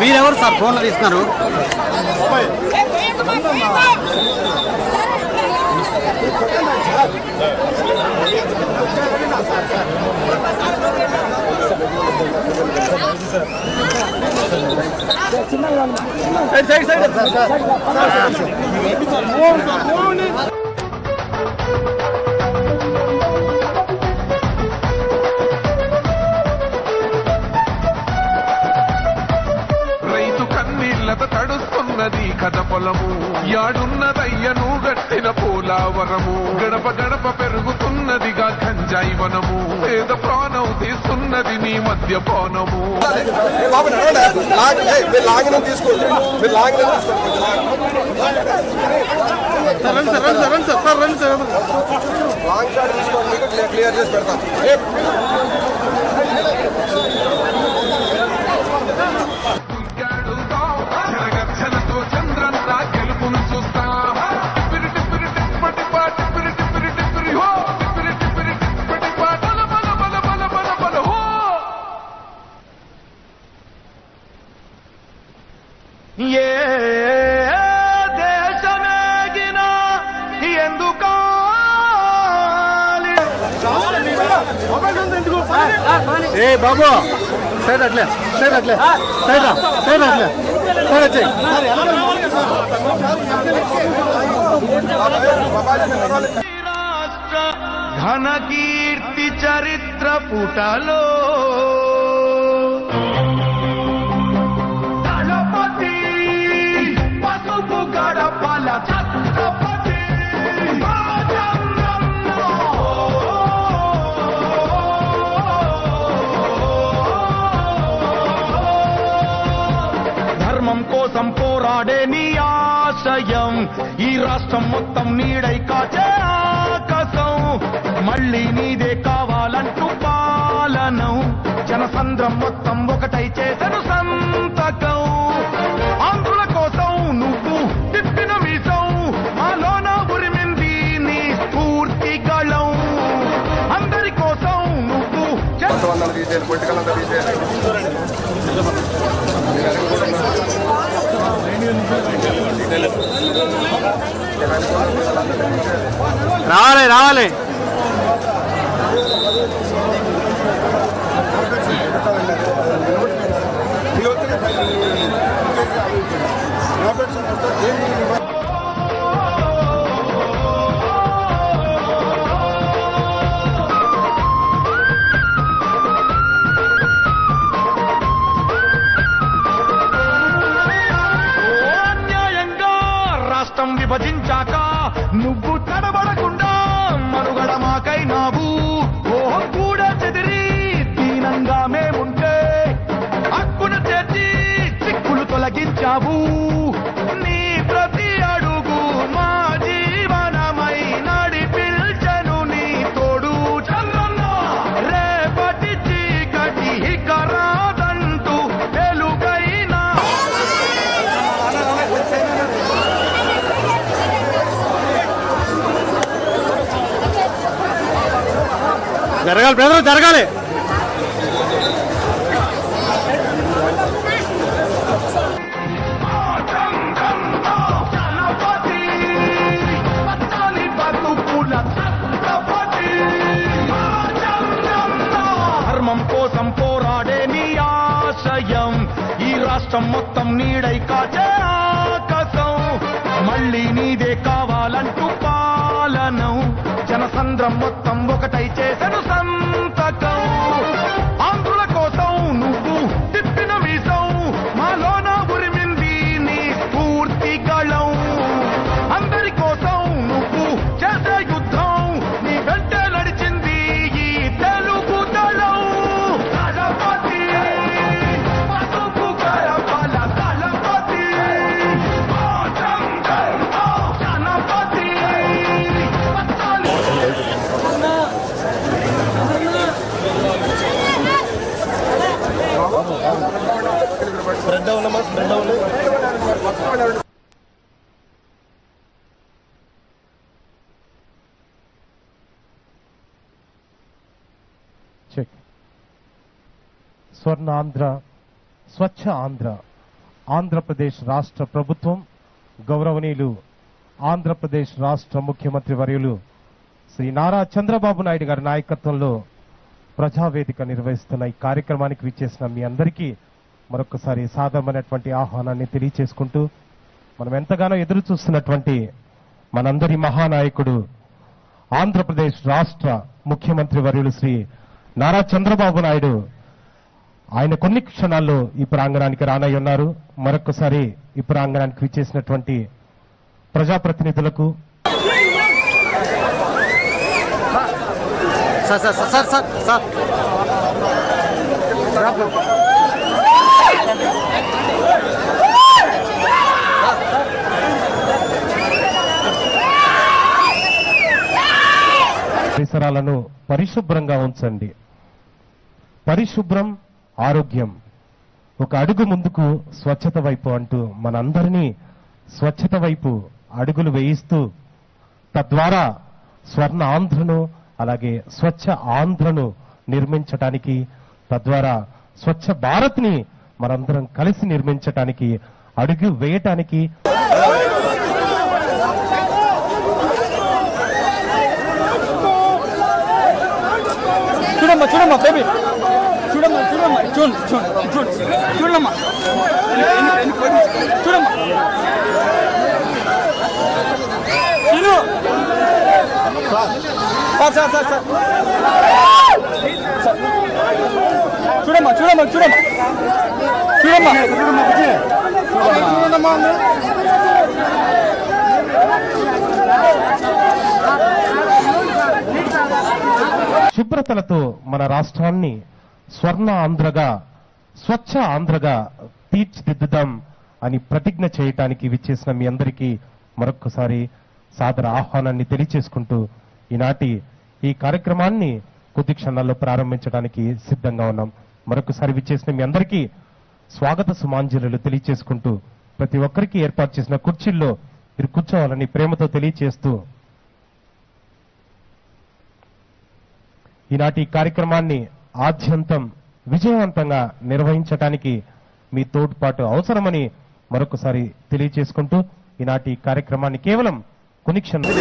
మీరెవరు సార్ ఫోన్లో తీస్తున్నారు? రైతు కన్నీళ్లత తడుస్తున్నది కథ పొలము, యాడున్నదయ్యను గట్టిన పోలావరము, గడప గడప పెరుగుతున్నదిగా గంజాయి వనము, పేద ప్రాణం తీస్తున్నది నీ మద్యపానము. క్లియర్ చేసి పెడతాం. చంద్రంతా గెలుపును చూస్తా ఏ దేశమేగినా ఎందుకు ఏ బాబు సైడ్ అట్లే సైడ్ అట్లే సైడ్ సైడ్ అట్లే సైడ్ వచ్చాయి. రాష్ట్ర ఘన కీర్తి చరిత్ర పుటలో దళపతి పసుపు గడపల ఛత్రపతి ధర్మం కోసం పోరాడే నీ ఆశయం ఈ రాష్ట్రం మొత్తం నీడై కాచే ఆకాశం, మళ్ళీ నీదే కావాలంటూ పాలనం, జనసంద్రం మొత్తం ఒకటై చేసెను సంతకం. ఆంధ్రుల కోసం నువ్వు తిప్పిన మీసం, మాలోన ఉరిమింది నీ స్ఫూర్తి గళం. అందరి కోసం నువ్వు పొలిటికల్ అంతా తీసేయాలి. రావాలి రావాలి. విభజించాక నువ్వు తడబడకుండా మనుగడ మాకైనావు. ఓహం కూడా చెదిరి దీనంగా మేముంటే హక్కున చేర్చి చిక్కులు తొలగించావు. నీ ప్రతి అడుగు మా జీవనమై నడిపిల్చెను నీ తోడు చంద్రన్న. రేపటి చీకటి ఇక రాదంటూ వెలుగైనా జరగాలి బ్రదర్ జరగాలి. ధర్మం కోసం పోరాడే నీ ఆశయం ఈ రాష్ట్రం మొత్తం నీడై కాచే ఆకాశం, మళ్ళీ నీదే కావాలంటూ పాలనం, జనసంద్రం మొత్తం ఒకటై చేసెను సంతకం. ఆంధ్రుల కోసం నువ్వు తిప్పిన వీసం, మాలోన ఉరిమింది నీ స్ఫూర్తి గళం. అందరి కోసం నువ్వు చేసే యుద్ధం, నీ వెంటే నడిచింది ఈ తెలుగు దళం. దళపతి పసుపు గడపల దళపతి జనపతి స్ప్రెడ్ అవునమ్మా, స్ప్రెడ్ అవును. స్వర్ణాంధ్ర, స్వచ్ఛ ఆంధ్ర ఆంధ్రప్రదేశ్ రాష్ట్ర ప్రభుత్వం గౌరవనీయులు ఆంధ్రప్రదేశ్ రాష్ట్ర ముఖ్యమంత్రి వర్యులు శ్రీ నారా చంద్రబాబు నాయుడు గారి నాయకత్వంలో ప్రజావేదిక నిర్వహిస్తున్న ఈ కార్యక్రమానికి విచ్చేసిన మీ అందరికీ మరొకసారి సాధారణమైనటువంటి ఆహ్వానాన్ని తెలియచేసుకుంటూ మనం ఎంతగానో ఎదురు చూస్తున్నటువంటి మనందరి మహానాయకుడు ఆంధ్రప్రదేశ్ రాష్ట్ర ముఖ్యమంత్రి వర్యులు శ్రీ నారా చంద్రబాబు నాయుడు ఆయన కొన్ని క్షణాల్లో ఈ ప్రాంగణానికి రానయ్యున్నారు. మరొకసారి ఈ ప్రాంగణానికి విచ్చేసినటువంటి ప్రజాప్రతినిధులకు పరిసరాలను పరిశుభ్రంగా ఉంచండి. పరిశుభ్రం ఆరోగ్యం. ఒక అడుగు ముందుకు స్వచ్ఛత వైపు అంటూ మనందరినీ స్వచ్ఛత వైపు అడుగులు వేయిస్తూ తద్వారా స్వర్ణ ఆంధ్రను అలాగే స్వచ్ఛ ఆంధ్రను నిర్మించటానికి తద్వారా స్వచ్ఛ భారత్ని మనందరం కలిసి నిర్మించటానికి అడుగు వేయటానికి చూడమ్మా బేబీ చూడమ్మా చూడమ్మా చూడమ్మా సార్ చూడమ్మా శుభ్రతలతో మన రాష్ట్రాన్ని స్వర్ణ ఆంధ్రగా స్వచ్ఛ ఆంధ్రగా తీర్చిదిద్దుదాం అని ప్రతిజ్ఞ చేయటానికి విచ్చేసిన మీ అందరికీ మరొక్కసారి సాదర ఆహ్వానాన్ని తెలియచేసుకుంటూ ఈనాటి ఈ కార్యక్రమాన్ని కొద్ది క్షణాల్లో ప్రారంభించడానికి సిద్ధంగా ఉన్నాం. మరొకసారి విచ్చేసిన మీ అందరికీ స్వాగత సుమాంజలులు తెలియచేసుకుంటూ ప్రతి ఒక్కరికి ఏర్పాటు చేసిన కుర్చీల్లో మీరు కూర్చోవాలని ప్రేమతో తెలియచేస్తూ ఈనాటి కార్యక్రమాన్ని ఆద్యంతం విజయవంతంగా నిర్వహించడానికి మీ తోడ్పాటు అవసరమని మరొకసారి తెలియచేసుకుంటూ ఈనాటి కార్యక్రమాన్ని కేవలం కొన్ని క్షణాలు